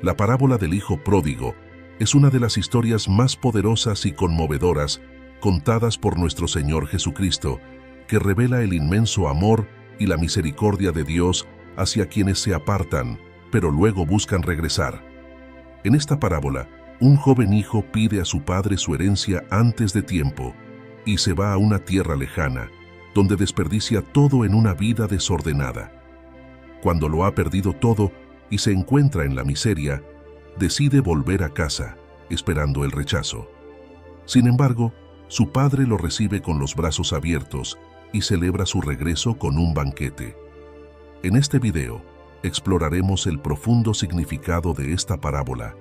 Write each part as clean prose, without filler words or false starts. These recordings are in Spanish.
La parábola del Hijo Pródigo es una de las historias más poderosas y conmovedoras contadas por nuestro Señor Jesucristo, que revela el inmenso amor y la misericordia de Dios hacia quienes se apartan, pero luego buscan regresar. En esta parábola, un joven hijo pide a su padre su herencia antes de tiempo y se va a una tierra lejana, donde desperdicia todo en una vida desordenada. Cuando lo ha perdido todo y se encuentra en la miseria, decide volver a casa, esperando el rechazo. Sin embargo, su padre lo recibe con los brazos abiertos y celebra su regreso con un banquete. En este video, exploraremos el profundo significado de esta parábola,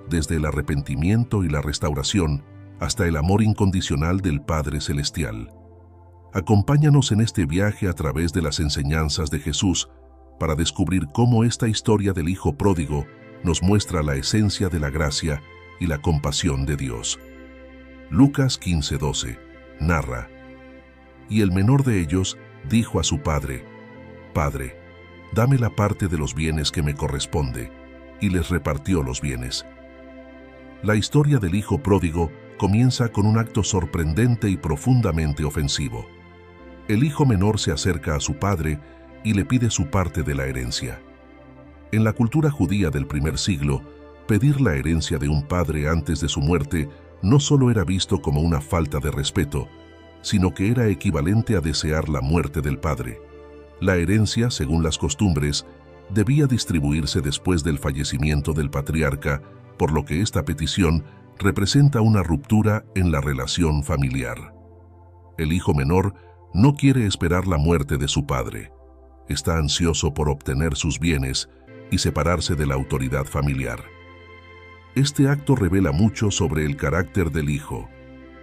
desde el arrepentimiento y la restauración hasta el amor incondicional del Padre Celestial. Acompáñanos en este viaje a través de las enseñanzas de Jesús para descubrir cómo esta historia del Hijo Pródigo nos muestra la esencia de la gracia y la compasión de Dios. Lucas 15:12 narra: Y el menor de ellos dijo a su padre: Padre, dame la parte de los bienes que me corresponde, y les repartió los bienes. La historia del Hijo Pródigo comienza con un acto sorprendente y profundamente ofensivo. El hijo menor se acerca a su padre y le pide su parte de la herencia. En la cultura judía del primer siglo, pedir la herencia de un padre antes de su muerte no solo era visto como una falta de respeto, sino que era equivalente a desear la muerte del padre. La herencia, según las costumbres, debía distribuirse después del fallecimiento del patriarca, por lo que esta petición representa una ruptura en la relación familiar. El hijo menor no quiere esperar la muerte de su padre. Está ansioso por obtener sus bienes y separarse de la autoridad familiar. Este acto revela mucho sobre el carácter del hijo.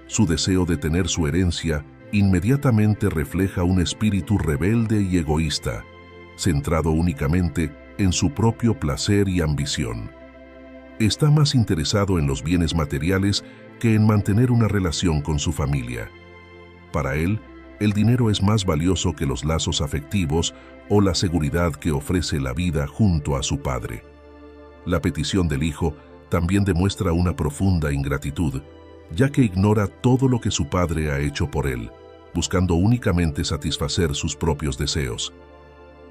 Su deseo de tener su herencia inmediatamente refleja un espíritu rebelde y egoísta, centrado únicamente en su propio placer y ambición. Está más interesado en los bienes materiales que en mantener una relación con su familia. Para él, el dinero es más valioso que los lazos afectivos o la seguridad que ofrece la vida junto a su padre. La petición del hijo también demuestra una profunda ingratitud, ya que ignora todo lo que su padre ha hecho por él, buscando únicamente satisfacer sus propios deseos.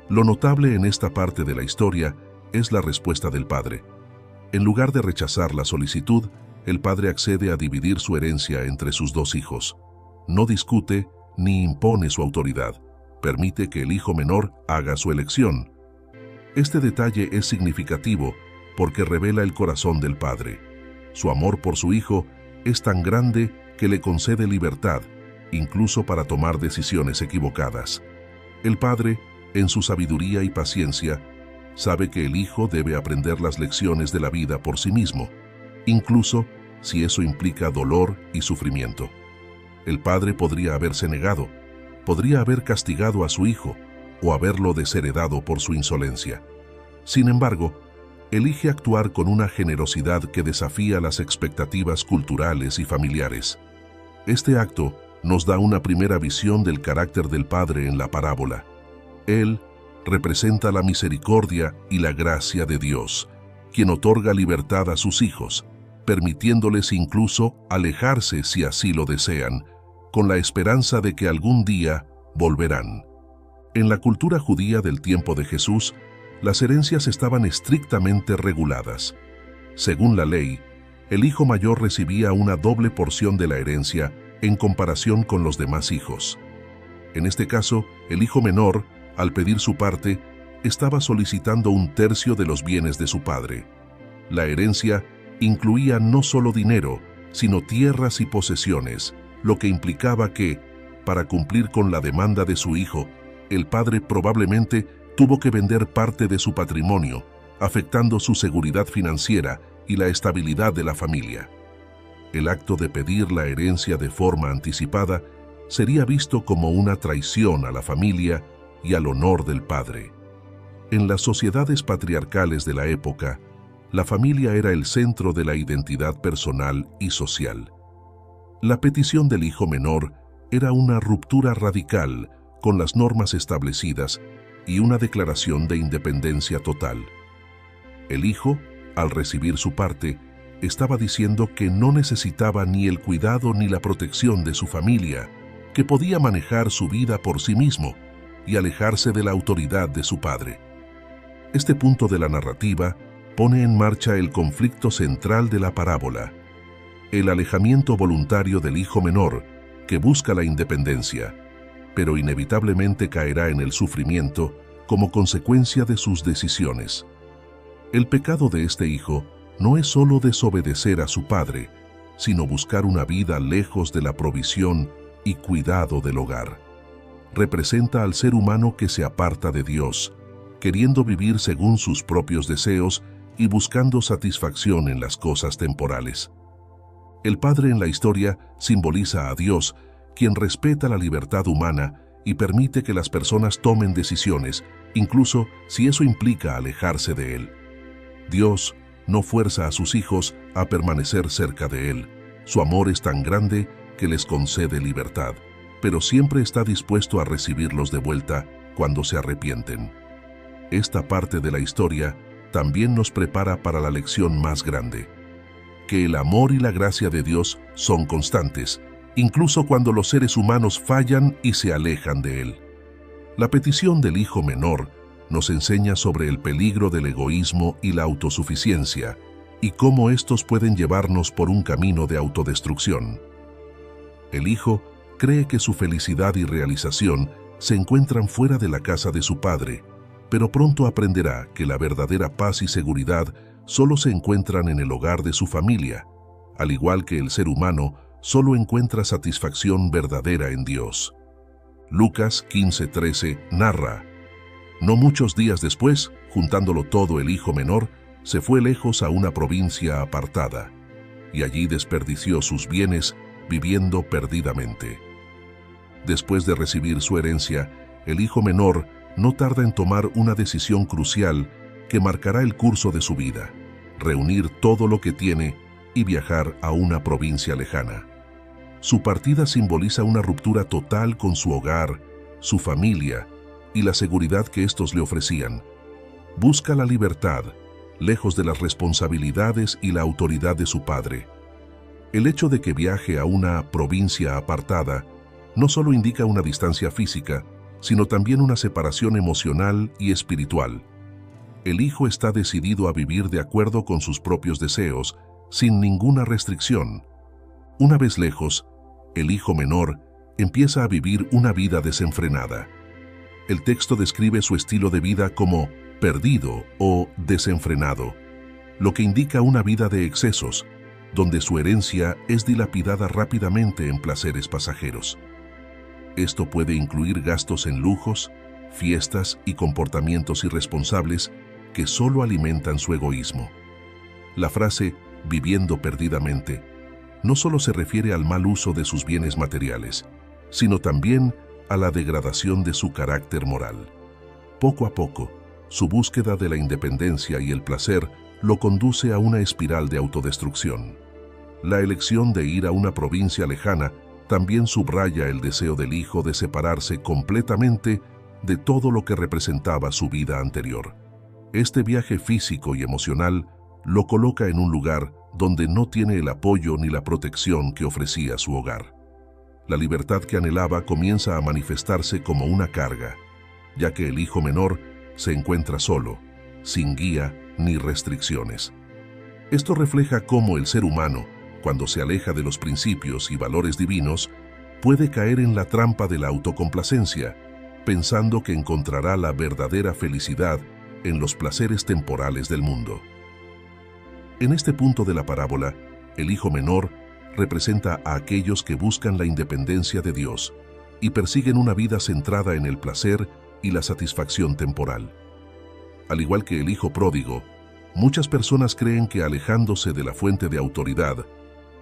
Lo notable en esta parte de la historia es la respuesta del padre. En lugar de rechazar la solicitud, el padre accede a dividir su herencia entre sus dos hijos. No discute ni impone su autoridad, permite que el hijo menor haga su elección. Este detalle es significativo porque revela el corazón del padre. Su amor por su hijo es tan grande que le concede libertad, incluso para tomar decisiones equivocadas. El padre, en su sabiduría y paciencia, sabe que el hijo debe aprender las lecciones de la vida por sí mismo, incluso si eso implica dolor y sufrimiento. El padre podría haberse negado, podría haber castigado a su hijo o haberlo desheredado por su insolencia. Sin embargo, elige actuar con una generosidad que desafía las expectativas culturales y familiares. Este acto nos da una primera visión del carácter del padre en la parábola. Él representa la misericordia y la gracia de Dios, quien otorga libertad a sus hijos, permitiéndoles incluso alejarse si así lo desean, con la esperanza de que algún día volverán. En la cultura judía del tiempo de Jesús, las herencias estaban estrictamente reguladas. Según la ley, el hijo mayor recibía una doble porción de la herencia en comparación con los demás hijos. En este caso, el hijo menor, al pedir su parte, estaba solicitando 1/3 de los bienes de su padre. La herencia incluía no solo dinero, sino tierras y posesiones, lo que implicaba que, para cumplir con la demanda de su hijo, el padre probablemente tuvo que vender parte de su patrimonio, afectando su seguridad financiera y la estabilidad de la familia. El acto de pedir la herencia de forma anticipada sería visto como una traición a la familia y al honor del padre. En las sociedades patriarcales de la época, la familia era el centro de la identidad personal y social. La petición del hijo menor era una ruptura radical con las normas establecidas y una declaración de independencia total. El hijo, Al recibir su parte, estaba diciendo que no necesitaba ni el cuidado ni la protección de su familia, que podía manejar su vida por sí mismo y alejarse de la autoridad de su padre. Este punto de la narrativa pone en marcha el conflicto central de la parábola: el alejamiento voluntario del hijo menor, que busca la independencia, pero inevitablemente caerá en el sufrimiento como consecuencia de sus decisiones. El pecado de este hijo no es solo desobedecer a su padre, sino buscar una vida lejos de la provisión y cuidado del hogar. Representa al ser humano que se aparta de Dios, queriendo vivir según sus propios deseos y buscando satisfacción en las cosas temporales. El padre en la historia simboliza a Dios, quien respeta la libertad humana y permite que las personas tomen decisiones, incluso si eso implica alejarse de Él. Dios no fuerza a sus hijos a permanecer cerca de Él. Su amor es tan grande que les concede libertad, pero siempre está dispuesto a recibirlos de vuelta cuando se arrepienten. Esta parte de la historia también nos prepara para la lección más grande: que el amor y la gracia de Dios son constantes, incluso cuando los seres humanos fallan y se alejan de Él. La petición del hijo menor nos enseña sobre el peligro del egoísmo y la autosuficiencia, y cómo estos pueden llevarnos por un camino de autodestrucción. El hijo cree que su felicidad y realización se encuentran fuera de la casa de su padre, pero pronto aprenderá que la verdadera paz y seguridad solo se encuentran en el hogar de su familia, al igual que el ser humano solo encuentra satisfacción verdadera en Dios. Lucas 15:13 narra: no muchos días después, juntándolo todo, el hijo menor se fue lejos a una provincia apartada, y allí desperdició sus bienes viviendo perdidamente. Después de recibir su herencia, el hijo menor no tarda en tomar una decisión crucial que marcará el curso de su vida: reunir todo lo que tiene y viajar a una provincia lejana. Su partida simboliza una ruptura total con su hogar, su familia y la seguridad que estos le ofrecían. Busca la libertad, lejos de las responsabilidades y la autoridad de su padre. El hecho de que viaje a una provincia apartada no solo indica una distancia física, sino también una separación emocional y espiritual. El hijo está decidido a vivir de acuerdo con sus propios deseos, sin ninguna restricción. Una vez lejos, el hijo menor empieza a vivir una vida desenfrenada. El texto describe su estilo de vida como perdido o desenfrenado, lo que indica una vida de excesos, donde su herencia es dilapidada rápidamente en placeres pasajeros. Esto puede incluir gastos en lujos, fiestas y comportamientos irresponsables que solo alimentan su egoísmo. La frase «viviendo perdidamente» no solo se refiere al mal uso de sus bienes materiales, sino también a la degradación de su carácter moral. Poco a poco, su búsqueda de la independencia y el placer lo conduce a una espiral de autodestrucción. La elección de ir a una provincia lejana también subraya el deseo del hijo de separarse completamente de todo lo que representaba su vida anterior. Este viaje físico y emocional lo coloca en un lugar donde no tiene el apoyo ni la protección que ofrecía su hogar. La libertad que anhelaba comienza a manifestarse como una carga, ya que el hijo menor se encuentra solo, sin guía ni restricciones. Esto refleja cómo el ser humano, cuando se aleja de los principios y valores divinos, puede caer en la trampa de la autocomplacencia, pensando que encontrará la verdadera felicidad en los placeres temporales del mundo. En este punto de la parábola, el hijo menor representa a aquellos que buscan la independencia de Dios y persiguen una vida centrada en el placer y la satisfacción temporal. Al igual que el hijo pródigo, muchas personas creen que alejándose de la fuente de autoridad,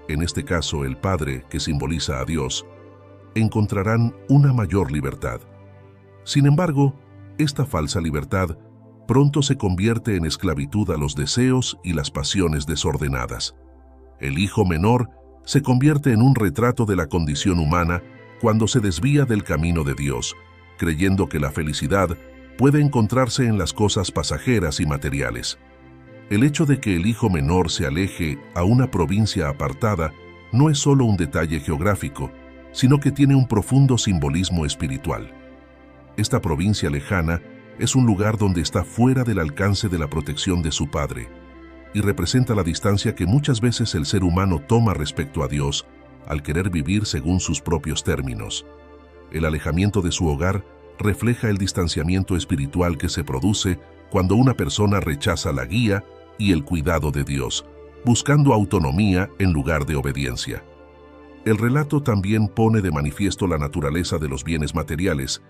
en este caso el Padre que simboliza a Dios, encontrarán una mayor libertad. Sin embargo, esta falsa libertad pronto se convierte en esclavitud a los deseos y las pasiones desordenadas. El hijo menor se convierte en un retrato de la condición humana cuando se desvía del camino de Dios, creyendo que la felicidad puede encontrarse en las cosas pasajeras y materiales. El hecho de que el hijo menor se aleje a una provincia apartada no es solo un detalle geográfico, sino que tiene un profundo simbolismo espiritual. Esta provincia lejana es un lugar donde está fuera del alcance de la protección de su padre, y representa la distancia que muchas veces el ser humano toma respecto a Dios al querer vivir según sus propios términos. El alejamiento de su hogar refleja el distanciamiento espiritual que se produce cuando una persona rechaza la guía y el cuidado de Dios, buscando autonomía en lugar de obediencia. El relato también pone de manifiesto la naturaleza de los bienes materiales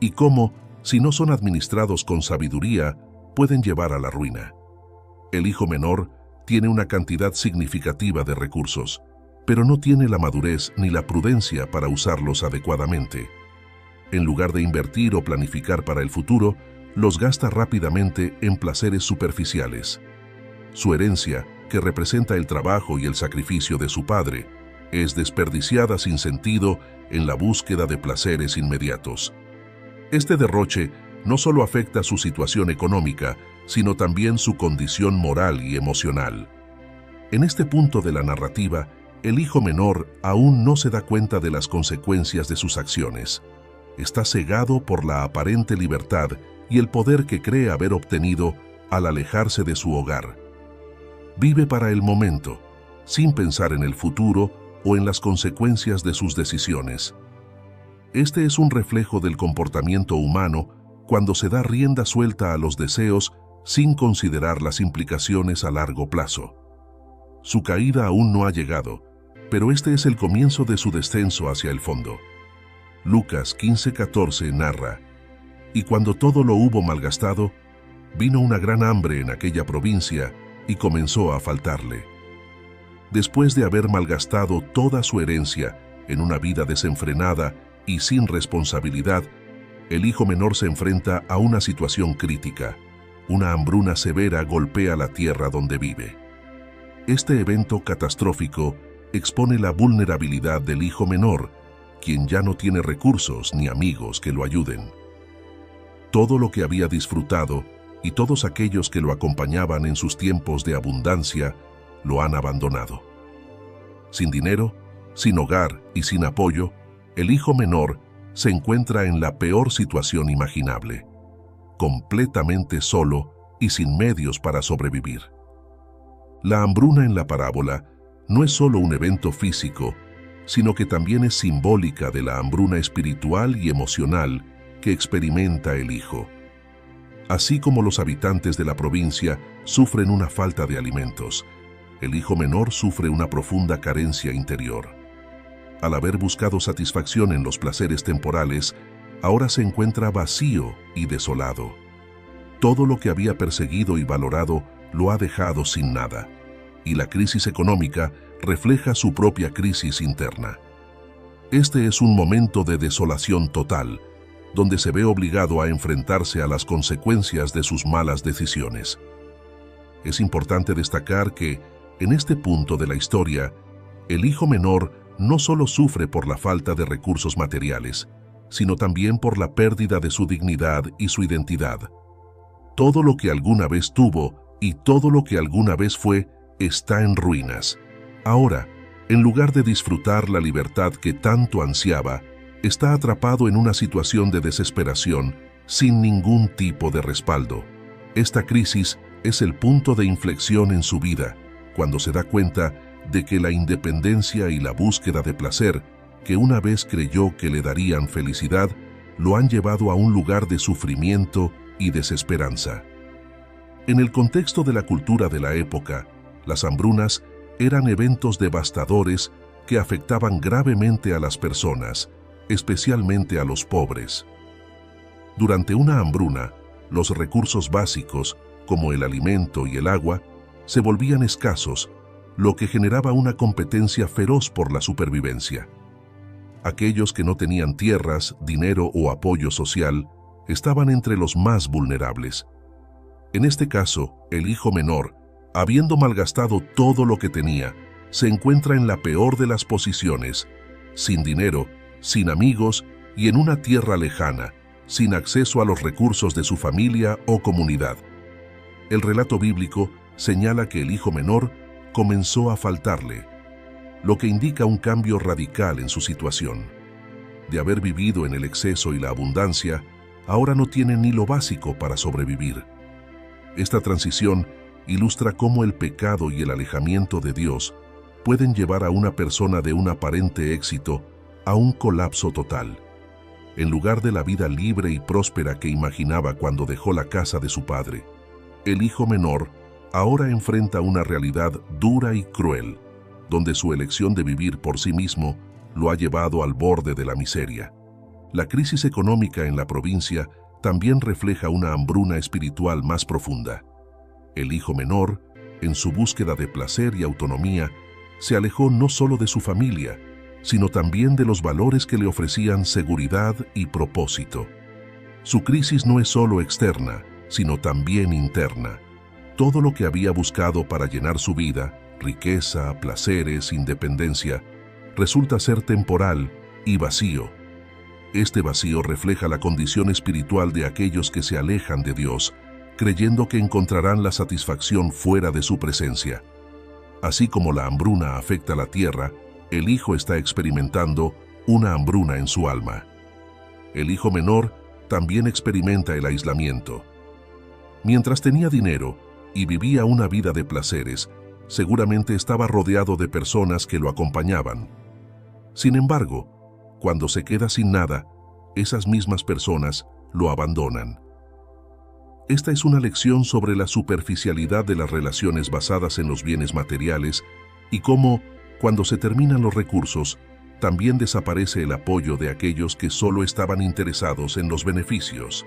y cómo, si no son administrados con sabiduría, pueden llevar a la ruina. El hijo menor tiene una cantidad significativa de recursos, pero no tiene la madurez ni la prudencia para usarlos adecuadamente. En lugar de invertir o planificar para el futuro, los gasta rápidamente en placeres superficiales. Su herencia, que representa el trabajo y el sacrificio de su padre, es desperdiciada sin sentido en la búsqueda de placeres inmediatos. Este derroche no solo afecta su situación económica, sino también su condición moral y emocional. En este punto de la narrativa, el hijo menor aún no se da cuenta de las consecuencias de sus acciones. Está cegado por la aparente libertad y el poder que cree haber obtenido al alejarse de su hogar. Vive para el momento, sin pensar en el futuro o en las consecuencias de sus decisiones. Este es un reflejo del comportamiento humano cuando se da rienda suelta a los deseos sin considerar las implicaciones a largo plazo. Su caída aún no ha llegado, pero este es el comienzo de su descenso hacia el fondo. Lucas 15:14 narra: «Y cuando todo lo hubo malgastado, vino una gran hambre en aquella provincia y comenzó a faltarle». Después de haber malgastado toda su herencia en una vida desenfrenada y sin responsabilidad, el hijo menor se enfrenta a una situación crítica. Una hambruna severa golpea la tierra donde vive. Este evento catastrófico expone la vulnerabilidad del hijo menor, quien ya no tiene recursos ni amigos que lo ayuden. Todo lo que había disfrutado y todos aquellos que lo acompañaban en sus tiempos de abundancia lo han abandonado. Sin dinero, sin hogar y sin apoyo, el hijo menor se encuentra en la peor situación imaginable, completamente solo y sin medios para sobrevivir. La hambruna en la parábola no es solo un evento físico, sino que también es simbólica de la hambruna espiritual y emocional que experimenta el hijo. Así como los habitantes de la provincia sufren una falta de alimentos, el hijo menor sufre una profunda carencia interior. Al haber buscado satisfacción en los placeres temporales, ahora se encuentra vacío y desolado. Todo lo que había perseguido y valorado lo ha dejado sin nada, y la crisis económica refleja su propia crisis interna. Este es un momento de desolación total, donde se ve obligado a enfrentarse a las consecuencias de sus malas decisiones. Es importante destacar que, en este punto de la historia, el hijo menor no solo sufre por la falta de recursos materiales, sino también por la pérdida de su dignidad y su identidad. Todo lo que alguna vez tuvo y todo lo que alguna vez fue está en ruinas. Ahora, en lugar de disfrutar la libertad que tanto ansiaba, está atrapado en una situación de desesperación sin ningún tipo de respaldo. Esta crisis es el punto de inflexión en su vida, cuando se da cuenta de que la independencia y la búsqueda de placer, que una vez creyó que le darían felicidad, lo han llevado a un lugar de sufrimiento y desesperanza. En el contexto de la cultura de la época, las hambrunas eran eventos devastadores que afectaban gravemente a las personas, especialmente a los pobres. Durante una hambruna, los recursos básicos, como el alimento y el agua, se volvían escasos, lo que generaba una competencia feroz por la supervivencia. Aquellos que no tenían tierras, dinero o apoyo social estaban entre los más vulnerables. En este caso, el hijo menor, habiendo malgastado todo lo que tenía, se encuentra en la peor de las posiciones, sin dinero, sin amigos y en una tierra lejana, sin acceso a los recursos de su familia o comunidad. El relato bíblico señala que el hijo menor comenzó a faltarle, lo que indica un cambio radical en su situación. De haber vivido en el exceso y la abundancia, ahora no tiene ni lo básico para sobrevivir. Esta transición ilustra cómo el pecado y el alejamiento de Dios pueden llevar a una persona de un aparente éxito a un colapso total. En lugar de la vida libre y próspera que imaginaba cuando dejó la casa de su padre, el hijo menor ahora enfrenta una realidad dura y cruel, donde su elección de vivir por sí mismo lo ha llevado al borde de la miseria. La crisis económica en la provincia también refleja una hambruna espiritual más profunda. El hijo menor, en su búsqueda de placer y autonomía, se alejó no solo de su familia, sino también de los valores que le ofrecían seguridad y propósito. Su crisis no es solo externa, sino también interna. Todo lo que había buscado para llenar su vida, riqueza, placeres, independencia, resulta ser temporal y vacío. Este vacío refleja la condición espiritual de aquellos que se alejan de Dios, creyendo que encontrarán la satisfacción fuera de su presencia. Así como la hambruna afecta la tierra, el hijo está experimentando una hambruna en su alma. El hijo menor también experimenta el aislamiento. Mientras tenía dinero y vivía una vida de placeres, seguramente estaba rodeado de personas que lo acompañaban. Sin embargo, cuando se queda sin nada, esas mismas personas lo abandonan. Esta es una lección sobre la superficialidad de las relaciones basadas en los bienes materiales y cómo, cuando se terminan los recursos, también desaparece el apoyo de aquellos que solo estaban interesados en los beneficios.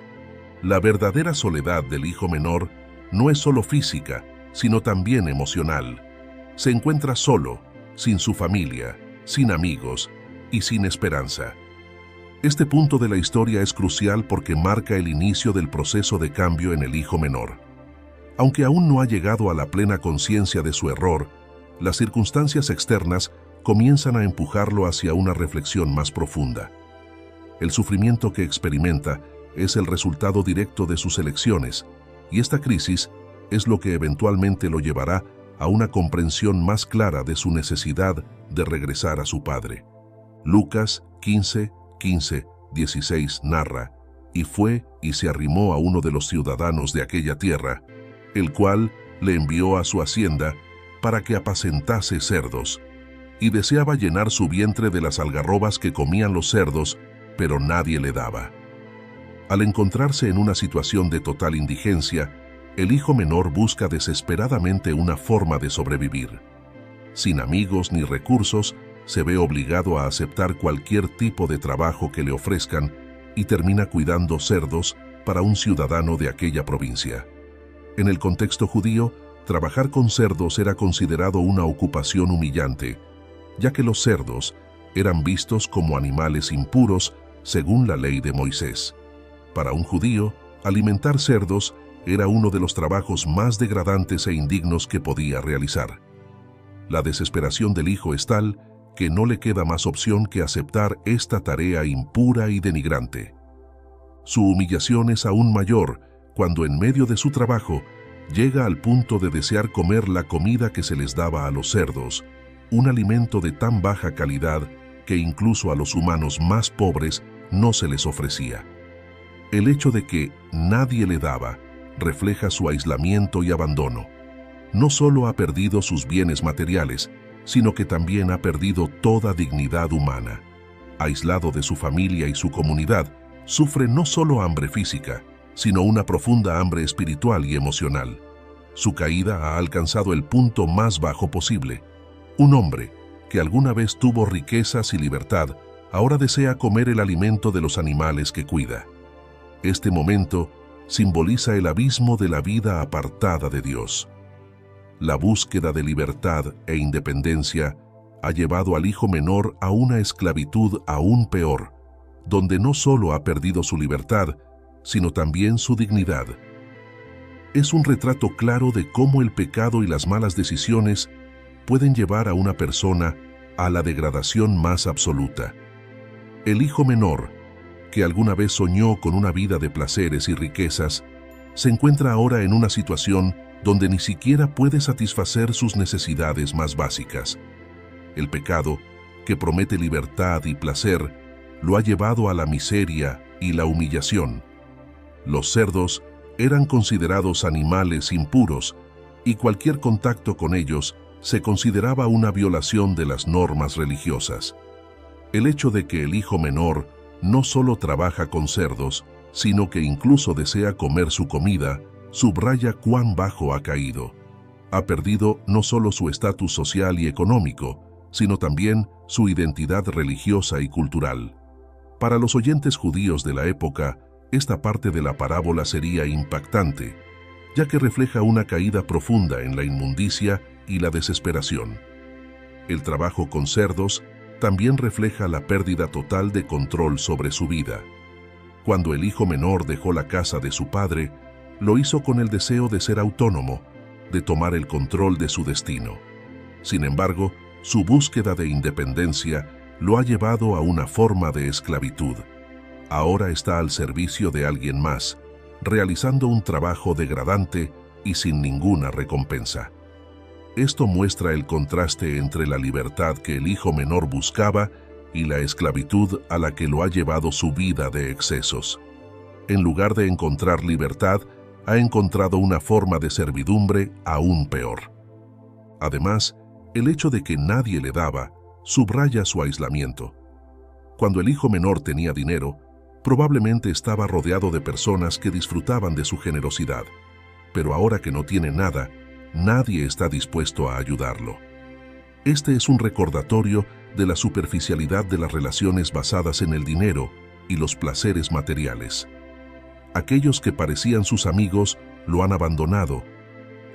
La verdadera soledad del hijo menor no es solo física, sino también emocional. Se encuentra solo, sin su familia, sin amigos y sin esperanza. Este punto de la historia es crucial porque marca el inicio del proceso de cambio en el hijo menor. Aunque aún no ha llegado a la plena conciencia de su error, las circunstancias externas comienzan a empujarlo hacia una reflexión más profunda. El sufrimiento que experimenta es el resultado directo de sus elecciones, y esta crisis es lo que eventualmente lo llevará a una comprensión más clara de su necesidad de regresar a su padre. Lucas 15:15-16 narra: «Y fue y se arrimó a uno de los ciudadanos de aquella tierra, el cual le envió a su hacienda para que apacentase cerdos, y deseaba llenar su vientre de las algarrobas que comían los cerdos, pero nadie le daba». Al encontrarse en una situación de total indigencia, el hijo menor busca desesperadamente una forma de sobrevivir. Sin amigos ni recursos, se ve obligado a aceptar cualquier tipo de trabajo que le ofrezcan y termina cuidando cerdos para un ciudadano de aquella provincia. En el contexto judío, trabajar con cerdos era considerado una ocupación humillante, ya que los cerdos eran vistos como animales impuros según la ley de Moisés. Para un judío, alimentar cerdos era uno de los trabajos más degradantes e indignos que podía realizar. La desesperación del hijo es tal que no le queda más opción que aceptar esta tarea impura y denigrante. Su humillación es aún mayor cuando en medio de su trabajo llega al punto de desear comer la comida que se les daba a los cerdos, un alimento de tan baja calidad que incluso a los humanos más pobres no se les ofrecía. El hecho de que nadie le daba refleja su aislamiento y abandono. No solo ha perdido sus bienes materiales, sino que también ha perdido toda dignidad humana. Aislado de su familia y su comunidad, sufre no solo hambre física, sino una profunda hambre espiritual y emocional. Su caída ha alcanzado el punto más bajo posible. Un hombre que alguna vez tuvo riquezas y libertad, ahora desea comer el alimento de los animales que cuida. Este momento simboliza el abismo de la vida apartada de Dios. La búsqueda de libertad e independencia ha llevado al hijo menor a una esclavitud aún peor, donde no solo ha perdido su libertad, sino también su dignidad. Es un retrato claro de cómo el pecado y las malas decisiones pueden llevar a una persona a la degradación más absoluta. El hijo menor, que alguna vez soñó con una vida de placeres y riquezas, se encuentra ahora en una situación donde ni siquiera puede satisfacer sus necesidades más básicas. El pecado, que promete libertad y placer, lo ha llevado a la miseria y la humillación. Los cerdos eran considerados animales impuros y cualquier contacto con ellos se consideraba una violación de las normas religiosas. El hecho de que el hijo menor no solo trabaja con cerdos, sino que incluso desea comer su comida, subraya cuán bajo ha caído. Ha perdido no solo su estatus social y económico, sino también su identidad religiosa y cultural. Para los oyentes judíos de la época, esta parte de la parábola sería impactante, ya que refleja una caída profunda en la inmundicia y la desesperación. El trabajo con cerdos también refleja la pérdida total de control sobre su vida. Cuando el hijo menor dejó la casa de su padre, lo hizo con el deseo de ser autónomo, de tomar el control de su destino. Sin embargo, su búsqueda de independencia lo ha llevado a una forma de esclavitud. Ahora está al servicio de alguien más, realizando un trabajo degradante y sin ninguna recompensa. Esto muestra el contraste entre la libertad que el hijo menor buscaba y la esclavitud a la que lo ha llevado su vida de excesos. En lugar de encontrar libertad, ha encontrado una forma de servidumbre aún peor. Además, el hecho de que nadie le daba subraya su aislamiento. Cuando el hijo menor tenía dinero, probablemente estaba rodeado de personas que disfrutaban de su generosidad, pero ahora que no tiene nada, nadie está dispuesto a ayudarlo. Este es un recordatorio de la superficialidad de las relaciones basadas en el dinero y los placeres materiales. Aquellos que parecían sus amigos lo han abandonado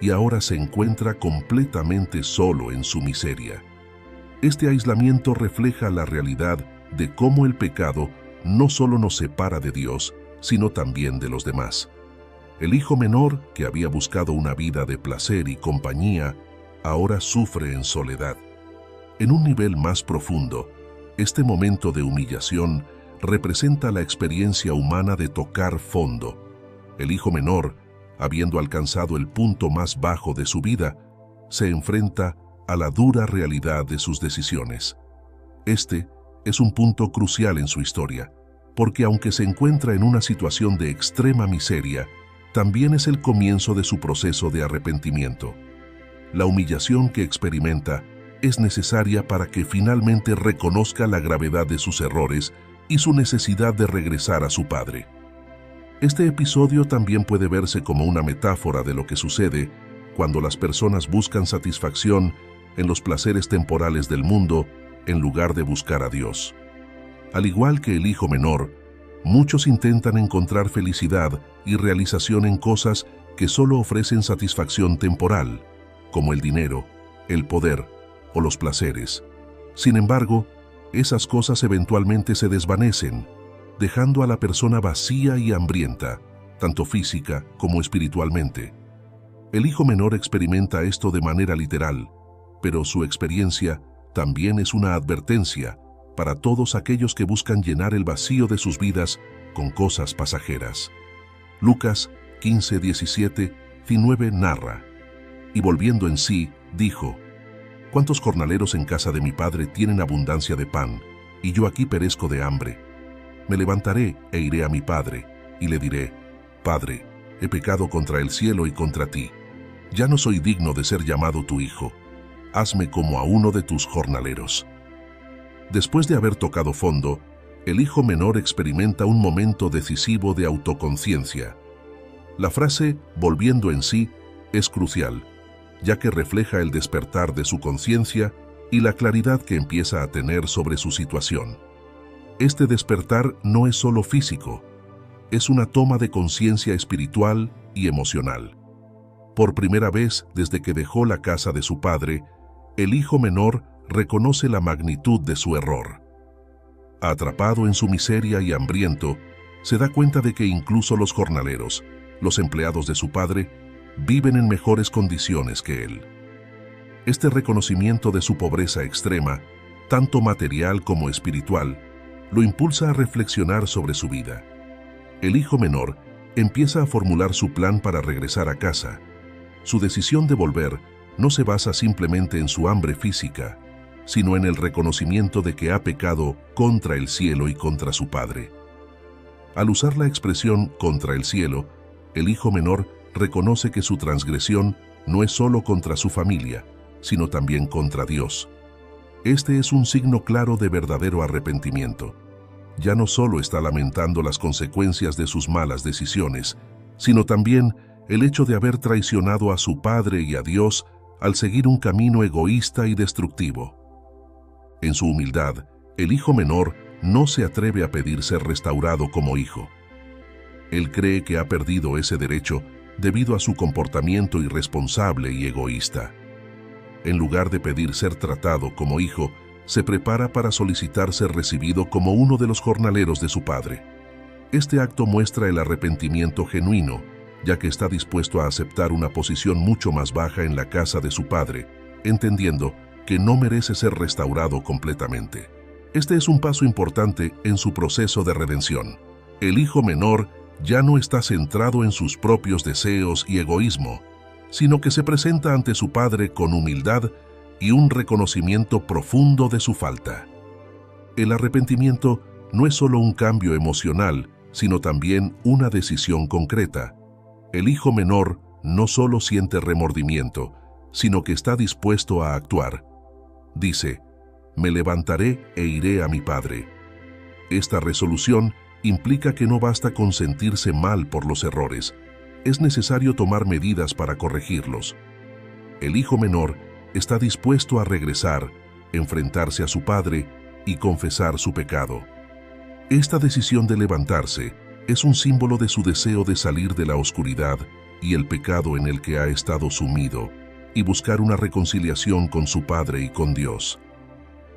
y ahora se encuentra completamente solo en su miseria. Este aislamiento refleja la realidad de cómo el pecado no solo nos separa de Dios, sino también de los demás. El hijo menor, que había buscado una vida de placer y compañía, ahora sufre en soledad. En un nivel más profundo, este momento de humillación representa la experiencia humana de tocar fondo. El hijo menor, habiendo alcanzado el punto más bajo de su vida, se enfrenta a la dura realidad de sus decisiones. Este es un punto crucial en su historia, porque aunque se encuentra en una situación de extrema miseria, también es el comienzo de su proceso de arrepentimiento. La humillación que experimenta es necesaria para que finalmente reconozca la gravedad de sus errores y su necesidad de regresar a su padre. Este episodio también puede verse como una metáfora de lo que sucede cuando las personas buscan satisfacción en los placeres temporales del mundo en lugar de buscar a Dios. Al igual que el hijo menor, muchos intentan encontrar felicidad y realización en cosas que solo ofrecen satisfacción temporal, como el dinero, el poder o los placeres. Sin embargo, esas cosas eventualmente se desvanecen, dejando a la persona vacía y hambrienta, tanto física como espiritualmente. El hijo menor experimenta esto de manera literal, pero su experiencia también es una advertencia para todos aquellos que buscan llenar el vacío de sus vidas con cosas pasajeras. Lucas 15:17-19 narra: Y volviendo en sí, dijo: ¿Cuántos jornaleros en casa de mi padre tienen abundancia de pan, y yo aquí perezco de hambre? Me levantaré e iré a mi padre, y le diré: Padre, he pecado contra el cielo y contra ti. Ya no soy digno de ser llamado tu hijo. Hazme como a uno de tus jornaleros. Después de haber tocado fondo, el hijo menor experimenta un momento decisivo de autoconciencia. La frase «volviendo en sí» es crucial, ya que refleja el despertar de su conciencia y la claridad que empieza a tener sobre su situación. Este despertar no es solo físico, es una toma de conciencia espiritual y emocional. Por primera vez desde que dejó la casa de su padre, el hijo menor reconoce la magnitud de su error. Atrapado en su miseria y hambriento, se da cuenta de que incluso los jornaleros, los empleados de su padre, viven en mejores condiciones que él. Este reconocimiento de su pobreza extrema, tanto material como espiritual, lo impulsa a reflexionar sobre su vida. El hijo menor empieza a formular su plan para regresar a casa. Su decisión de volver no se basa simplemente en su hambre física, sino en el reconocimiento de que ha pecado contra el cielo y contra su Padre. Al usar la expresión contra el cielo, el hijo menor reconoce que su transgresión no es solo contra su familia, sino también contra Dios. Este es un signo claro de verdadero arrepentimiento. Ya no solo está lamentando las consecuencias de sus malas decisiones, sino también el hecho de haber traicionado a su Padre y a Dios al seguir un camino egoísta y destructivo. En su humildad, el hijo menor no se atreve a pedir ser restaurado como hijo. Él cree que ha perdido ese derecho debido a su comportamiento irresponsable y egoísta. En lugar de pedir ser tratado como hijo, se prepara para solicitar ser recibido como uno de los jornaleros de su padre. Este acto muestra el arrepentimiento genuino, ya que está dispuesto a aceptar una posición mucho más baja en la casa de su padre, entendiendo que no merece ser restaurado completamente. Este es un paso importante en su proceso de redención. El hijo menor ya no está centrado en sus propios deseos y egoísmo, sino que se presenta ante su padre con humildad y un reconocimiento profundo de su falta. El arrepentimiento no es solo un cambio emocional, sino también una decisión concreta. El hijo menor no solo siente remordimiento, sino que está dispuesto a actuar. Dice: «Me levantaré e iré a mi padre». Esta resolución implica que no basta con sentirse mal por los errores, es necesario tomar medidas para corregirlos. El hijo menor está dispuesto a regresar, enfrentarse a su padre y confesar su pecado. Esta decisión de levantarse es un símbolo de su deseo de salir de la oscuridad y el pecado en el que ha estado sumido y buscar una reconciliación con su padre y con Dios.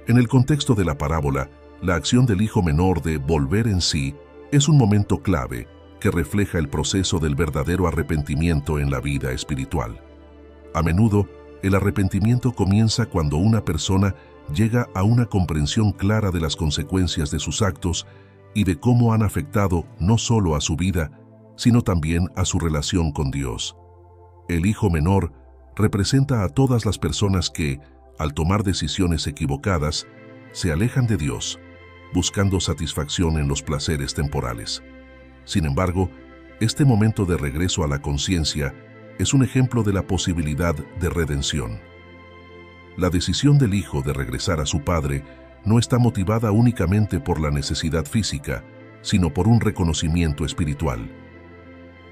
En el contexto de la parábola, la acción del hijo menor de volver en sí es un momento clave que refleja el proceso del verdadero arrepentimiento en la vida espiritual. A menudo, el arrepentimiento comienza cuando una persona llega a una comprensión clara de las consecuencias de sus actos y de cómo han afectado no solo a su vida, sino también a su relación con Dios. El hijo menor representa a todas las personas que, al tomar decisiones equivocadas, se alejan de Dios, buscando satisfacción en los placeres temporales. Sin embargo, este momento de regreso a la conciencia es un ejemplo de la posibilidad de redención. La decisión del hijo de regresar a su padre no está motivada únicamente por la necesidad física, sino por un reconocimiento espiritual.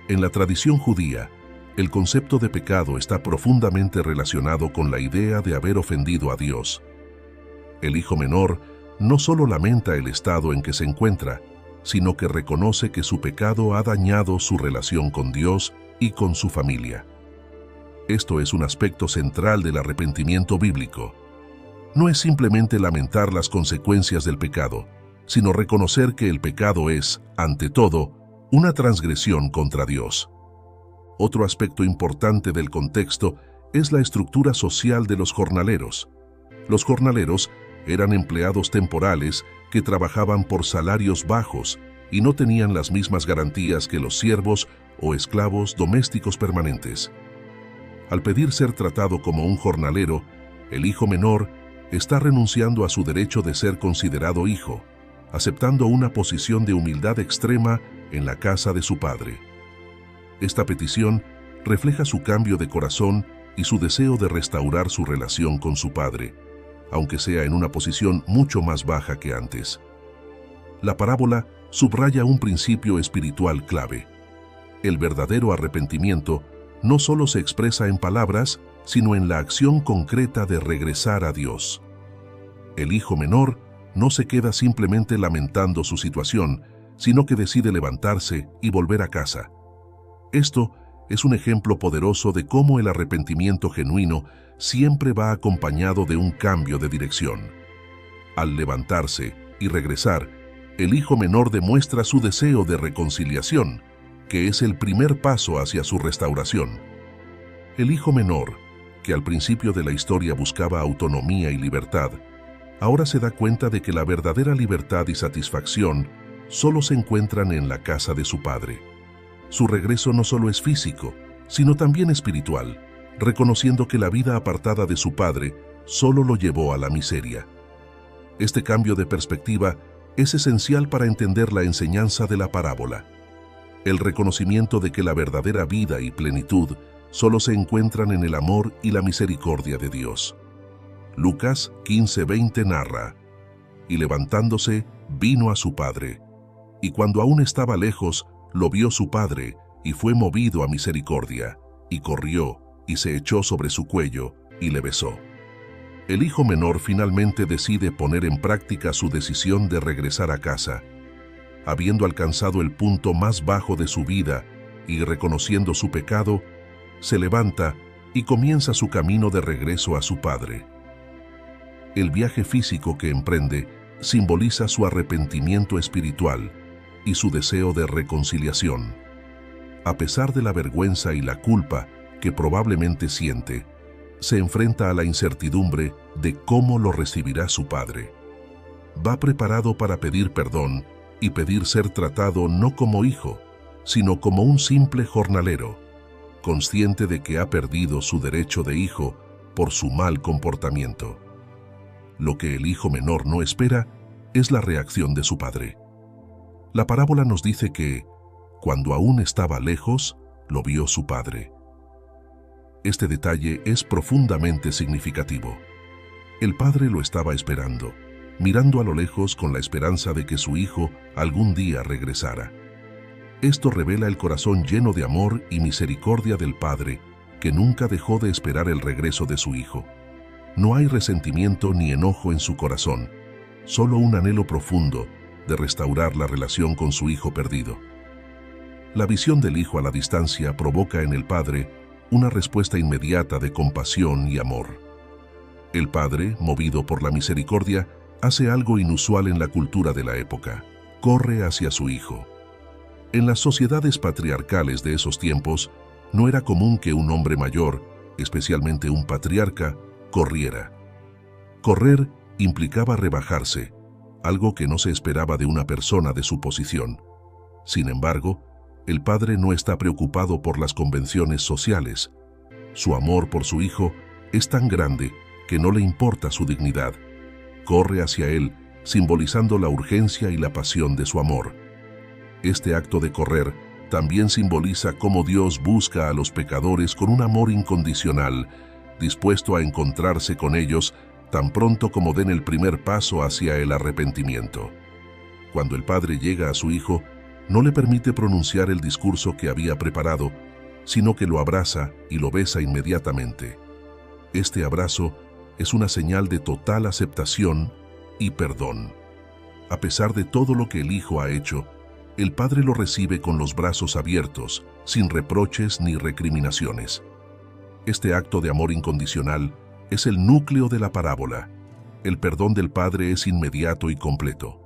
En la tradición judía, el concepto de pecado está profundamente relacionado con la idea de haber ofendido a Dios. El hijo menor no solo lamenta el estado en que se encuentra, sino que reconoce que su pecado ha dañado su relación con Dios y con su familia. Esto es un aspecto central del arrepentimiento bíblico. No es simplemente lamentar las consecuencias del pecado, sino reconocer que el pecado es, ante todo, una transgresión contra Dios. Otro aspecto importante del contexto es la estructura social de los jornaleros. Los jornaleros eran empleados temporales que trabajaban por salarios bajos y no tenían las mismas garantías que los siervos o esclavos domésticos permanentes. Al pedir ser tratado como un jornalero, el hijo menor está renunciando a su derecho de ser considerado hijo, aceptando una posición de humildad extrema en la casa de su padre. Esta petición refleja su cambio de corazón y su deseo de restaurar su relación con su padre, aunque sea en una posición mucho más baja que antes. La parábola subraya un principio espiritual clave. El verdadero arrepentimiento no solo se expresa en palabras, sino en la acción concreta de regresar a Dios. El hijo menor no se queda simplemente lamentando su situación, sino que decide levantarse y volver a casa. Esto es un ejemplo poderoso de cómo el arrepentimiento genuino siempre va acompañado de un cambio de dirección. Al levantarse y regresar, el hijo menor demuestra su deseo de reconciliación, que es el primer paso hacia su restauración. El hijo menor, que al principio de la historia buscaba autonomía y libertad, ahora se da cuenta de que la verdadera libertad y satisfacción solo se encuentran en la casa de su padre. Su regreso no solo es físico, sino también espiritual, reconociendo que la vida apartada de su padre solo lo llevó a la miseria. Este cambio de perspectiva es esencial para entender la enseñanza de la parábola. El reconocimiento de que la verdadera vida y plenitud solo se encuentran en el amor y la misericordia de Dios. Lucas 15:20 narra: «Y levantándose, vino a su padre, y cuando aún estaba lejos, lo vio su padre, y fue movido a misericordia, y corrió, y se echó sobre su cuello, y le besó». El hijo menor finalmente decide poner en práctica su decisión de regresar a casa. Habiendo alcanzado el punto más bajo de su vida y reconociendo su pecado, se levanta y comienza su camino de regreso a su padre. El viaje físico que emprende simboliza su arrepentimiento espiritual y su deseo de reconciliación. A pesar de la vergüenza y la culpa que probablemente siente, se enfrenta a la incertidumbre de cómo lo recibirá su padre. Va preparado para pedir perdón y pedir ser tratado no como hijo, sino como un simple jornalero, consciente de que ha perdido su derecho de hijo por su mal comportamiento. Lo que el hijo menor no espera es la reacción de su padre. La parábola nos dice que, cuando aún estaba lejos, lo vio su padre. Este detalle es profundamente significativo. El padre lo estaba esperando, mirando a lo lejos con la esperanza de que su hijo algún día regresara. Esto revela el corazón lleno de amor y misericordia del padre, que nunca dejó de esperar el regreso de su hijo. No hay resentimiento ni enojo en su corazón, solo un anhelo profundo de restaurar la relación con su hijo perdido. La visión del hijo a la distancia provoca en el padre una respuesta inmediata de compasión y amor. El padre, movido por la misericordia, hace algo inusual en la cultura de la época: corre hacia su hijo. En las sociedades patriarcales de esos tiempos, no era común que un hombre mayor, especialmente un patriarca, corriera. Correr implicaba rebajarse, algo que no se esperaba de una persona de su posición. Sin embargo, el padre no está preocupado por las convenciones sociales. Su amor por su hijo es tan grande que no le importa su dignidad. Corre hacia él, simbolizando la urgencia y la pasión de su amor. Este acto de correr también simboliza cómo Dios busca a los pecadores con un amor incondicional, dispuesto a encontrarse con ellos tan pronto como den el primer paso hacia el arrepentimiento. Cuando el padre llega a su hijo, no le permite pronunciar el discurso que había preparado, sino que lo abraza y lo besa inmediatamente. Este abrazo es una señal de total aceptación y perdón. A pesar de todo lo que el hijo ha hecho, el padre lo recibe con los brazos abiertos, sin reproches ni recriminaciones. Este acto de amor incondicional es el núcleo de la parábola. El perdón del padre es inmediato y completo.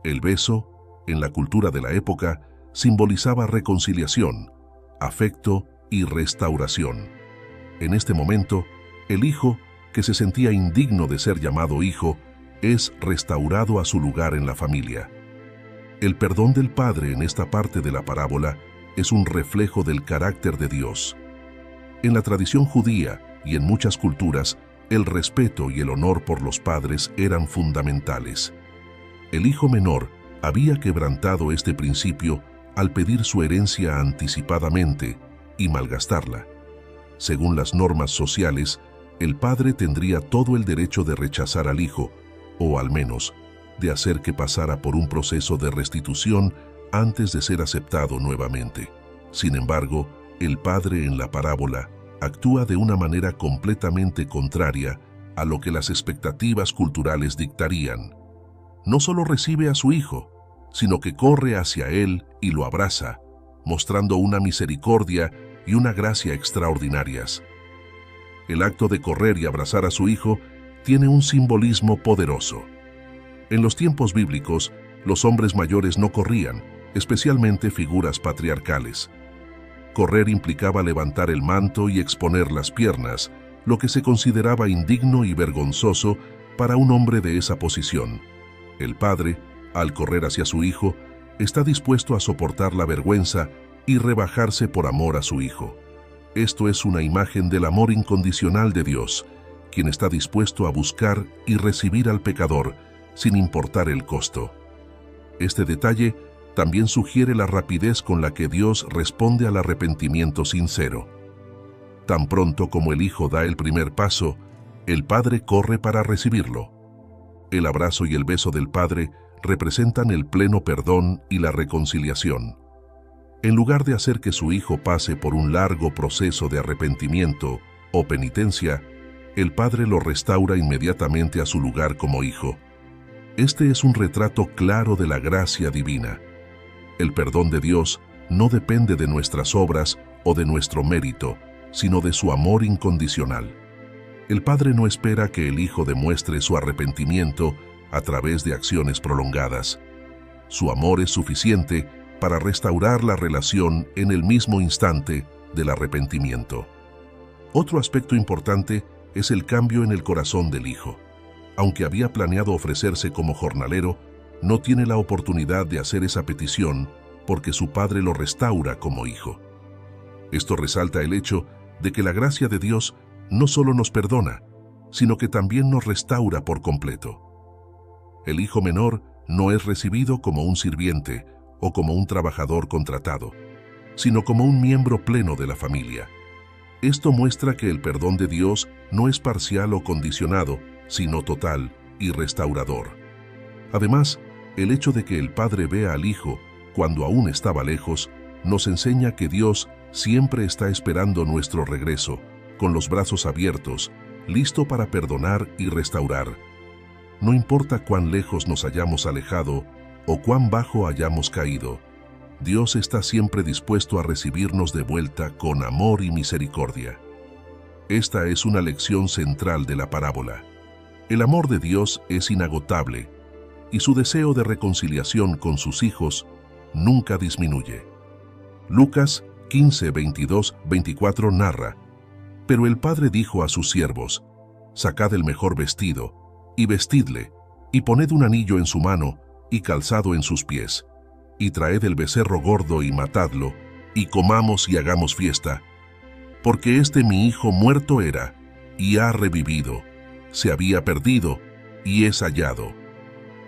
El beso, en la cultura de la época, simbolizaba reconciliación, afecto y restauración. En este momento, el hijo, que se sentía indigno de ser llamado hijo, es restaurado a su lugar en la familia. El perdón del padre en esta parte de la parábola es un reflejo del carácter de Dios. En la tradición judía y en muchas culturas, el respeto y el honor por los padres eran fundamentales. El hijo menor había quebrantado este principio al pedir su herencia anticipadamente y malgastarla. Según las normas sociales, el padre tendría todo el derecho de rechazar al hijo, o al menos, de hacer que pasara por un proceso de restitución antes de ser aceptado nuevamente. Sin embargo, el padre en la parábola actúa de una manera completamente contraria a lo que las expectativas culturales dictarían. No solo recibe a su hijo, sino que corre hacia él y lo abraza, mostrando una misericordia y una gracia extraordinarias. El acto de correr y abrazar a su hijo tiene un simbolismo poderoso. En los tiempos bíblicos, los hombres mayores no corrían, especialmente figuras patriarcales. Correr implicaba levantar el manto y exponer las piernas, lo que se consideraba indigno y vergonzoso para un hombre de esa posición. El padre, al correr hacia su hijo, está dispuesto a soportar la vergüenza y rebajarse por amor a su hijo. Esto es una imagen del amor incondicional de Dios, quien está dispuesto a buscar y recibir al pecador sin importar el costo. Este detalle también sugiere la rapidez con la que Dios responde al arrepentimiento sincero. Tan pronto como el Hijo da el primer paso, el Padre corre para recibirlo. El abrazo y el beso del Padre representan el pleno perdón y la reconciliación. En lugar de hacer que su Hijo pase por un largo proceso de arrepentimiento o penitencia, el Padre lo restaura inmediatamente a su lugar como Hijo. Este es un retrato claro de la gracia divina. El perdón de Dios no depende de nuestras obras o de nuestro mérito, sino de su amor incondicional. El Padre no espera que el Hijo demuestre su arrepentimiento a través de acciones prolongadas. Su amor es suficiente para restaurar la relación en el mismo instante del arrepentimiento. Otro aspecto importante es el cambio en el corazón del Hijo. Aunque había planeado ofrecerse como jornalero, no tiene la oportunidad de hacer esa petición porque su Padre lo restaura como Hijo. Esto resalta el hecho de que la gracia de Dios no solo nos perdona, sino que también nos restaura por completo. El hijo menor no es recibido como un sirviente o como un trabajador contratado, sino como un miembro pleno de la familia. Esto muestra que el perdón de Dios no es parcial o condicionado, sino total y restaurador. Además, el hecho de que el Padre vea al Hijo cuando aún estaba lejos, nos enseña que Dios siempre está esperando nuestro regreso, con los brazos abiertos, listo para perdonar y restaurar. No importa cuán lejos nos hayamos alejado o cuán bajo hayamos caído, Dios está siempre dispuesto a recibirnos de vuelta con amor y misericordia. Esta es una lección central de la parábola. El amor de Dios es inagotable y su deseo de reconciliación con sus hijos nunca disminuye. Lucas 15, 22, 24 narra: Pero el padre dijo a sus siervos: Sacad el mejor vestido, y vestidle, y poned un anillo en su mano, y calzado en sus pies, y traed el becerro gordo y matadlo, y comamos y hagamos fiesta. Porque este mi hijo muerto era, y ha revivido, se había perdido, y es hallado.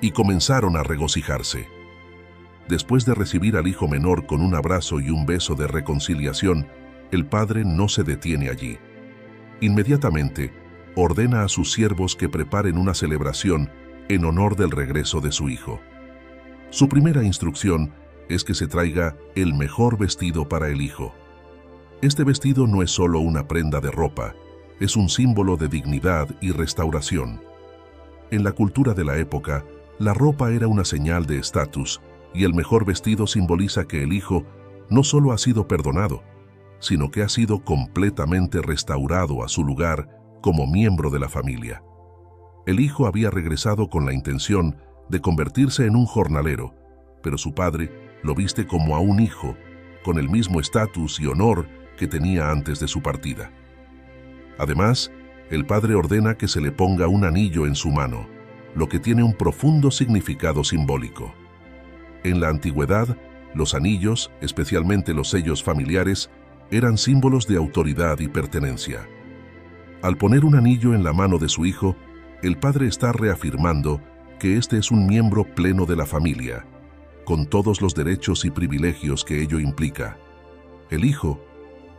Y comenzaron a regocijarse. Después de recibir al hijo menor con un abrazo y un beso de reconciliación, el padre no se detiene allí. Inmediatamente, ordena a sus siervos que preparen una celebración en honor del regreso de su hijo. Su primera instrucción es que se traiga el mejor vestido para el hijo. Este vestido no es solo una prenda de ropa, es un símbolo de dignidad y restauración. En la cultura de la época, la ropa era una señal de estatus, y el mejor vestido simboliza que el hijo no solo ha sido perdonado, sino que ha sido completamente restaurado a su lugar como miembro de la familia. El hijo había regresado con la intención de convertirse en un jornalero, pero su padre lo viste como a un hijo, con el mismo estatus y honor que tenía antes de su partida. Además, el padre ordena que se le ponga un anillo en su mano, lo que tiene un profundo significado simbólico. En la antigüedad, los anillos, especialmente los sellos familiares, eran símbolos de autoridad y pertenencia. Al poner un anillo en la mano de su hijo, el padre está reafirmando que este es un miembro pleno de la familia, con todos los derechos y privilegios que ello implica. El hijo,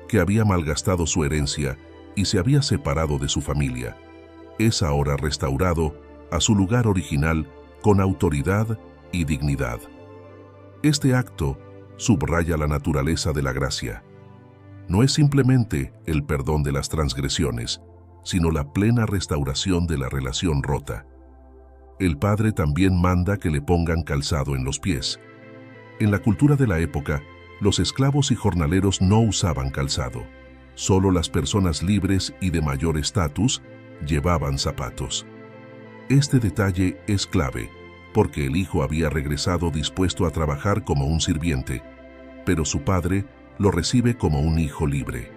que había malgastado su herencia y se había separado de su familia, es ahora restaurado a su lugar original con autoridad y dignidad. Este acto subraya la naturaleza de la gracia. No es simplemente el perdón de las transgresiones, sino la plena restauración de la relación rota. El padre también manda que le pongan calzado en los pies. En la cultura de la época, los esclavos y jornaleros no usaban calzado. Solo las personas libres y de mayor estatus llevaban zapatos. Este detalle es clave, porque el hijo había regresado dispuesto a trabajar como un sirviente, pero su padre lo recibe como un hijo libre.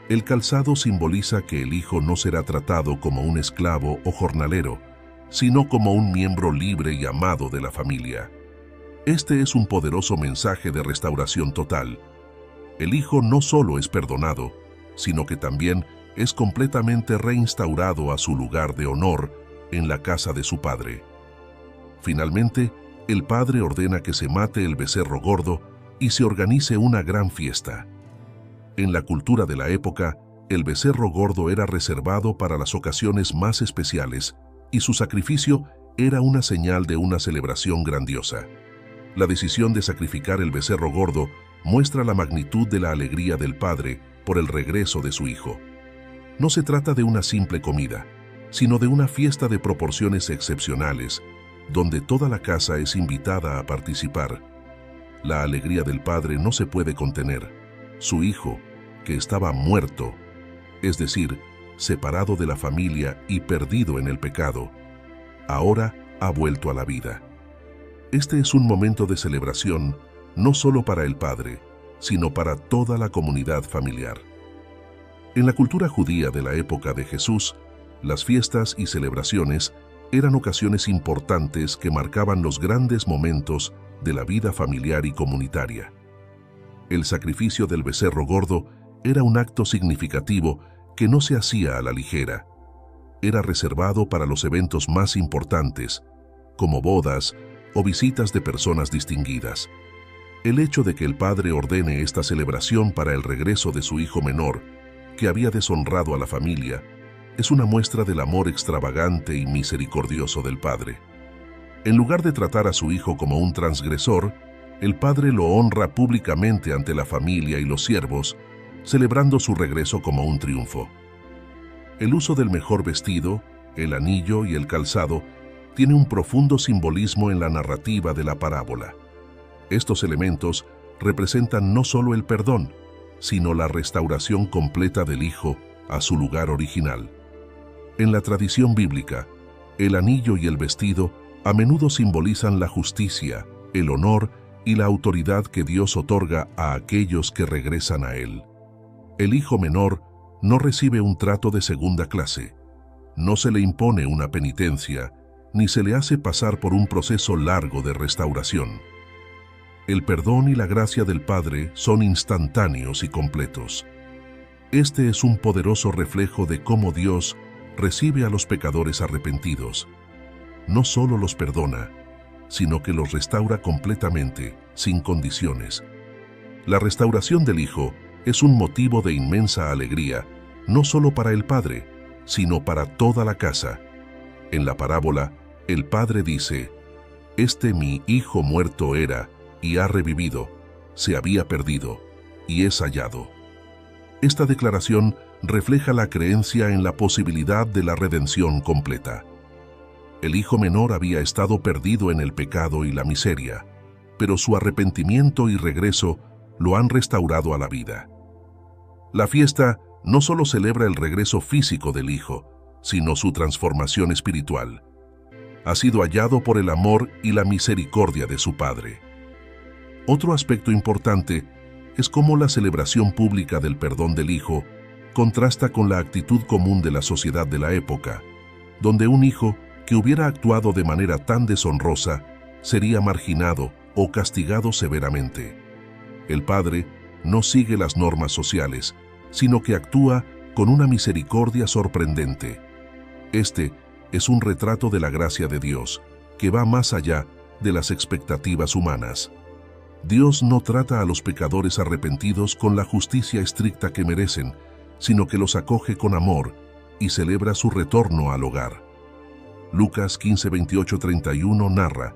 El calzado simboliza que el hijo no será tratado como un esclavo o jornalero, sino como un miembro libre y amado de la familia. Este es un poderoso mensaje de restauración total. El hijo no solo es perdonado, sino que también es completamente reinstaurado a su lugar de honor en la casa de su padre. Finalmente, el padre ordena que se mate el becerro gordo y se organice una gran fiesta. En la cultura de la época, el becerro gordo era reservado para las ocasiones más especiales y su sacrificio era una señal de una celebración grandiosa. La decisión de sacrificar el becerro gordo muestra la magnitud de la alegría del padre por el regreso de su hijo. No se trata de una simple comida, sino de una fiesta de proporciones excepcionales, donde toda la casa es invitada a participar. La alegría del padre no se puede contener. Su hijo, que estaba muerto, es decir, separado de la familia y perdido en el pecado, ahora ha vuelto a la vida. Este es un momento de celebración no solo para el padre, sino para toda la comunidad familiar. En la cultura judía de la época de Jesús, las fiestas y celebraciones eran ocasiones importantes que marcaban los grandes momentos de la vida familiar y comunitaria. El sacrificio del becerro gordo era un acto significativo que no se hacía a la ligera. Era reservado para los eventos más importantes, como bodas o visitas de personas distinguidas. El hecho de que el padre ordene esta celebración para el regreso de su hijo menor, que había deshonrado a la familia, es una muestra del amor extravagante y misericordioso del padre. En lugar de tratar a su hijo como un transgresor, el padre lo honra públicamente ante la familia y los siervos, celebrando su regreso como un triunfo. El uso del mejor vestido, el anillo y el calzado tiene un profundo simbolismo en la narrativa de la parábola. Estos elementos representan no solo el perdón, sino la restauración completa del hijo a su lugar original. En la tradición bíblica, el anillo y el vestido a menudo simbolizan la justicia, el honor y la autoridad que Dios otorga a aquellos que regresan a Él. El hijo menor no recibe un trato de segunda clase, no se le impone una penitencia, ni se le hace pasar por un proceso largo de restauración. El perdón y la gracia del Padre son instantáneos y completos. Este es un poderoso reflejo de cómo Dios recibe a los pecadores arrepentidos. No solo los perdona, sino que los restaura completamente, sin condiciones. La restauración del Hijo es un motivo de inmensa alegría, no solo para el Padre, sino para toda la casa. En la parábola, el Padre dice: «Este mi hijo muerto era, y ha revivido, se había perdido, y es hallado». Esta declaración refleja la creencia en la posibilidad de la redención completa. El hijo menor había estado perdido en el pecado y la miseria, pero su arrepentimiento y regreso lo han restaurado a la vida. La fiesta no solo celebra el regreso físico del hijo, sino su transformación espiritual. Ha sido hallado por el amor y la misericordia de su Padre. Otro aspecto importante es cómo la celebración pública del perdón del hijo contrasta con la actitud común de la sociedad de la época, donde un hijo que hubiera actuado de manera tan deshonrosa sería marginado o castigado severamente. El Padre no sigue las normas sociales, sino que actúa con una misericordia sorprendente. Este es un retrato de la gracia de Dios, que va más allá de las expectativas humanas. Dios no trata a los pecadores arrepentidos con la justicia estricta que merecen, sino que los acoge con amor y celebra su retorno al hogar. Lucas 15:28-31 narra: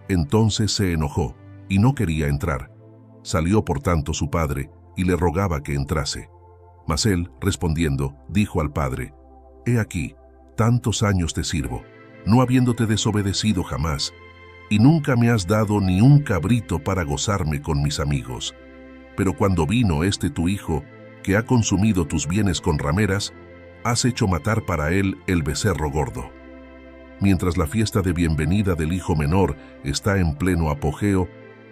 «Entonces se enojó y no quería entrar. Salió por tanto su padre y le rogaba que entrase. Mas él, respondiendo, dijo al padre: He aquí, tantos años te sirvo, no habiéndote desobedecido jamás, y nunca me has dado ni un cabrito para gozarme con mis amigos. Pero cuando vino este tu hijo, que ha consumido tus bienes con rameras, has hecho matar para él el becerro gordo». Mientras la fiesta de bienvenida del hijo menor está en pleno apogeo,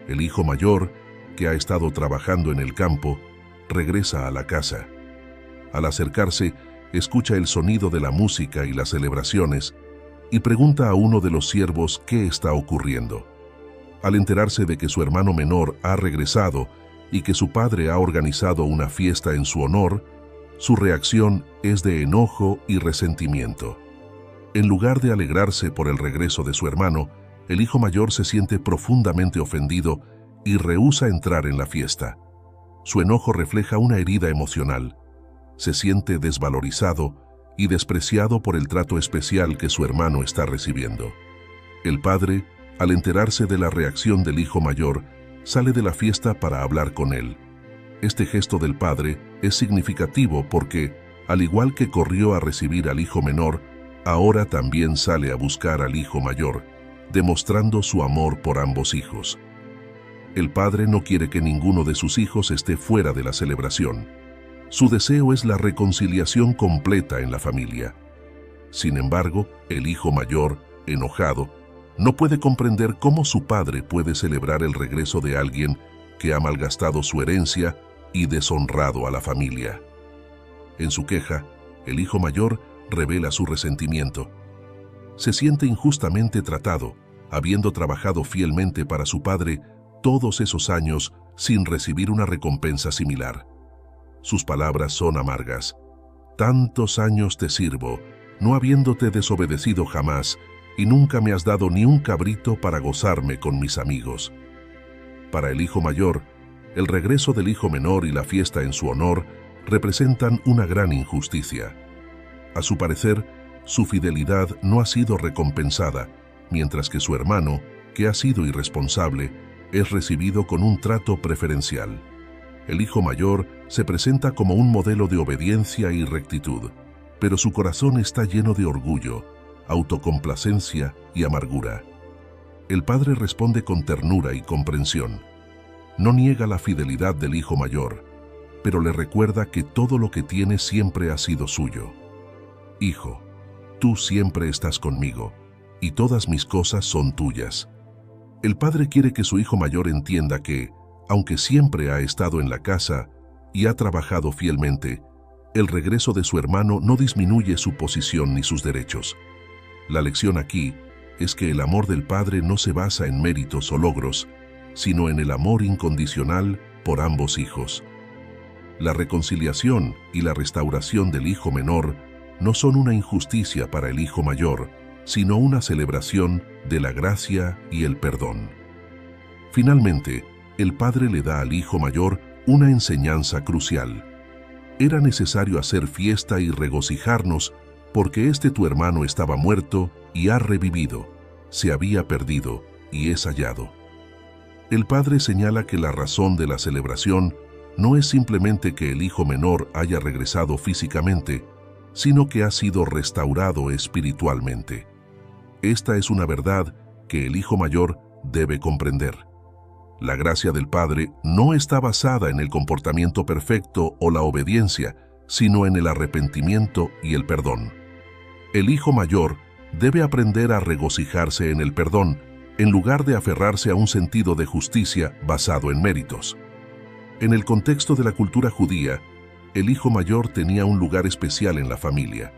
el hijo mayor, que ha estado trabajando en el campo, regresa a la casa. Al acercarse, escucha el sonido de la música y las celebraciones y pregunta a uno de los siervos qué está ocurriendo. Al enterarse de que su hermano menor ha regresado y que su padre ha organizado una fiesta en su honor, su reacción es de enojo y resentimiento. En lugar de alegrarse por el regreso de su hermano, el hijo mayor se siente profundamente ofendido y rehúsa entrar en la fiesta. Su enojo refleja una herida emocional. Se siente desvalorizado y despreciado por el trato especial que su hermano está recibiendo. El padre, al enterarse de la reacción del hijo mayor, sale de la fiesta para hablar con él. Este gesto del padre es significativo porque, al igual que corrió a recibir al hijo menor, ahora también sale a buscar al hijo mayor, demostrando su amor por ambos hijos. El padre no quiere que ninguno de sus hijos esté fuera de la celebración. Su deseo es la reconciliación completa en la familia. Sin embargo, el hijo mayor, enojado, no puede comprender cómo su padre puede celebrar el regreso de alguien que ha malgastado su herencia y deshonrado a la familia. En su queja, el hijo mayor revela su resentimiento. Se siente injustamente tratado, habiendo trabajado fielmente para su padre todos esos años sin recibir una recompensa similar. Sus palabras son amargas. Tantos años te sirvo, no habiéndote desobedecido jamás, y nunca me has dado ni un cabrito para gozarme con mis amigos. Para el hijo mayor, el regreso del hijo menor y la fiesta en su honor representan una gran injusticia. A su parecer, su fidelidad no ha sido recompensada, mientras que su hermano, que ha sido irresponsable, es recibido con un trato preferencial. El hijo mayor se presenta como un modelo de obediencia y rectitud, pero su corazón está lleno de orgullo, autocomplacencia y amargura. El padre responde con ternura y comprensión. No niega la fidelidad del hijo mayor, pero le recuerda que todo lo que tiene siempre ha sido suyo. Hijo, tú siempre estás conmigo, y todas mis cosas son tuyas. El padre quiere que su hijo mayor entienda que, aunque siempre ha estado en la casa y ha trabajado fielmente, el regreso de su hermano no disminuye su posición ni sus derechos. La lección aquí es que el amor del padre no se basa en méritos o logros, sino en el amor incondicional por ambos hijos. La reconciliación y la restauración del hijo menor no son una injusticia para el hijo mayor, sino una celebración de la gracia y el perdón. Finalmente, el padre le da al hijo mayor una enseñanza crucial. Era necesario hacer fiesta y regocijarnos porque tu hermano estaba muerto y ha revivido, se había perdido y es hallado. El padre señala que la razón de la celebración no es simplemente que el hijo menor haya regresado físicamente, sino que ha sido restaurado espiritualmente. Esta es una verdad que el hijo mayor debe comprender. La gracia del Padre no está basada en el comportamiento perfecto o la obediencia, sino en el arrepentimiento y el perdón. El hijo mayor debe aprender a regocijarse en el perdón, en lugar de aferrarse a un sentido de justicia basado en méritos. En el contexto de la cultura judía, el hijo mayor tenía un lugar especial en la familia.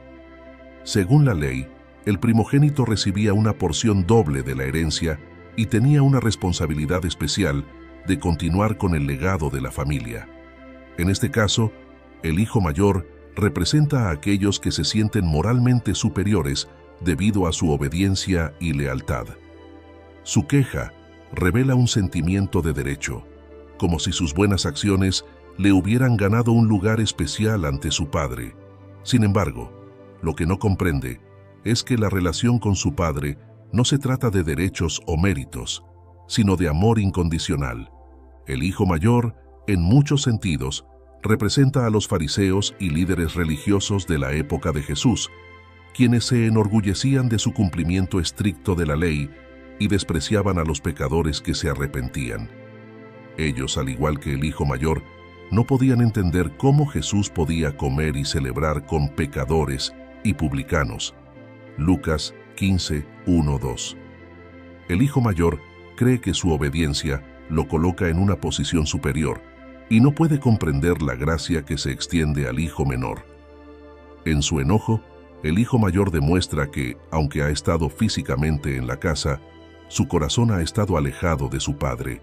Según la ley, el primogénito recibía una porción doble de la herencia y tenía una responsabilidad especial de continuar con el legado de la familia. En este caso, el hijo mayor representa a aquellos que se sienten moralmente superiores debido a su obediencia y lealtad. Su queja revela un sentimiento de derecho, como si sus buenas acciones le hubieran ganado un lugar especial ante su padre. Sin embargo, lo que no comprende es que la relación con su padre no se trata de derechos o méritos, sino de amor incondicional. El hijo mayor, en muchos sentidos, representa a los fariseos y líderes religiosos de la época de Jesús, quienes se enorgullecían de su cumplimiento estricto de la ley y despreciaban a los pecadores que se arrepentían. Ellos, al igual que el hijo mayor, no podían entender cómo Jesús podía comer y celebrar con pecadores y publicanos. Lucas 15, 1-2. El hijo mayor cree que su obediencia lo coloca en una posición superior y no puede comprender la gracia que se extiende al hijo menor. En su enojo, el hijo mayor demuestra que, aunque ha estado físicamente en la casa, su corazón ha estado alejado de su padre.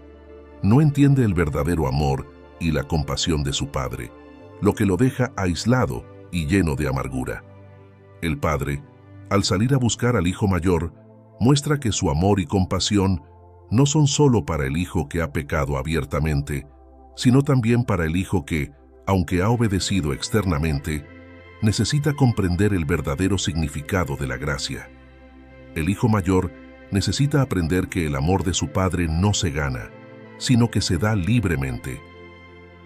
No entiende el verdadero amor y la compasión de su padre. lo que lo deja aislado y lleno de amargura. El padre, al salir a buscar al hijo mayor, muestra que su amor y compasión no son solo para el hijo que ha pecado abiertamente, sino también para el hijo que, aunque ha obedecido externamente, necesita comprender el verdadero significado de la gracia. El hijo mayor necesita aprender que el amor de su padre no se gana, sino que se da libremente.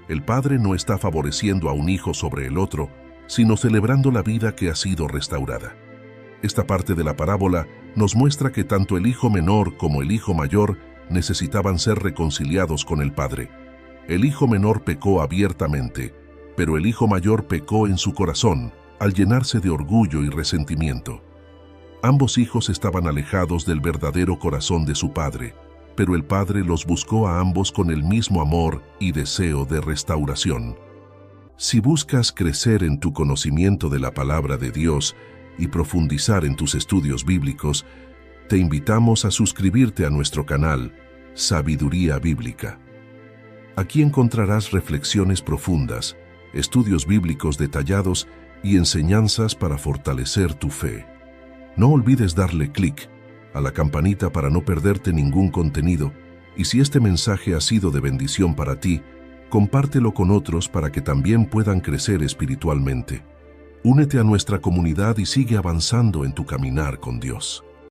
El padre no está favoreciendo a un hijo sobre el otro, sino celebrando la vida que ha sido restaurada. Esta parte de la parábola nos muestra que tanto el hijo menor como el hijo mayor necesitaban ser reconciliados con el padre. El hijo menor pecó abiertamente, pero el hijo mayor pecó en su corazón, al llenarse de orgullo y resentimiento. Ambos hijos estaban alejados del verdadero corazón de su padre, pero el padre los buscó a ambos con el mismo amor y deseo de restauración. Si buscas crecer en tu conocimiento de la palabra de Dios y profundizar en tus estudios bíblicos, te invitamos a suscribirte a nuestro canal Sabiduría Bíblica. Aquí encontrarás reflexiones profundas, estudios bíblicos detallados y enseñanzas para fortalecer tu fe. No olvides darle clic a la campanita para no perderte ningún contenido, y si este mensaje ha sido de bendición para ti, compártelo con otros para que también puedan crecer espiritualmente. Únete a nuestra comunidad y sigue avanzando en tu caminar con Dios.